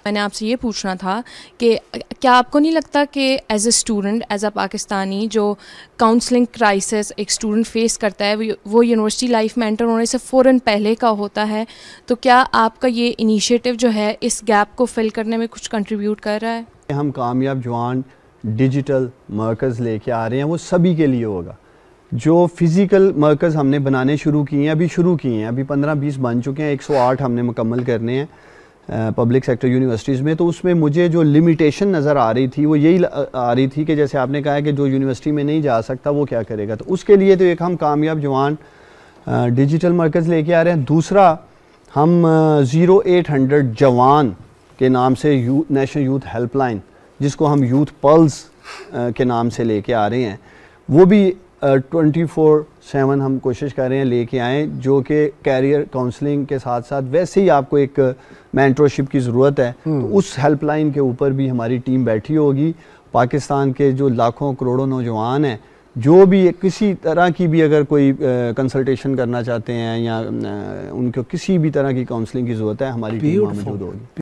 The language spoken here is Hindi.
मैंने आपसे ये पूछना था कि क्या आपको नहीं लगता कि as a student, as a Pakistani, जो काउंसलिंग क्राइसिस एक स्टूडेंट फेस करता है वो यूनिवर्सिटी लाइफ में एंटर होने से फ़ौरन पहले का होता है, तो क्या आपका ये इनिशिएटिव जो है इस गैप को फिल करने में कुछ कंट्रीब्यूट कर रहा है? हम कामयाब जवान डिजिटल मरकज़ लेके आ रहे हैं, वो सभी के लिए होगा। जो फिज़िकल मरकज़ हमने बनाने शुरू किए हैं, अभी 15-20 बन चुके हैं, 108 हमने मुकम्मल करने हैं पब्लिक सेक्टर यूनिवर्सिटीज़ में। तो उसमें मुझे जो लिमिटेशन नज़र आ रही थी वो यही आ रही थी कि जैसे आपने कहा है कि जो यूनिवर्सिटी में नहीं जा सकता वो क्या करेगा। तो उसके लिए तो एक हम कामयाब जवान डिजिटल मरकज़ लेके आ रहे हैं। दूसरा, हम 0800 जवान के नाम से नेशनल यूथ हेल्पलाइन, जिसको हम यूथ पल्स के नाम से लेके आ रहे हैं, वो भी 24/7 हम कोशिश कर रहे हैं लेके आएँ, जो कि कैरियर काउंसलिंग के साथ साथ वैसे ही आपको एक मेंटरशिप की ज़रूरत है। तो उस हेल्पलाइन के ऊपर भी हमारी टीम बैठी होगी। पाकिस्तान के जो लाखों करोड़ों नौजवान हैं, जो भी किसी तरह की भी अगर कोई कंसल्टेशन करना चाहते हैं या उनको किसी भी तरह की काउंसलिंग की ज़रूरत है, हमारी टीम मौजूद होगी।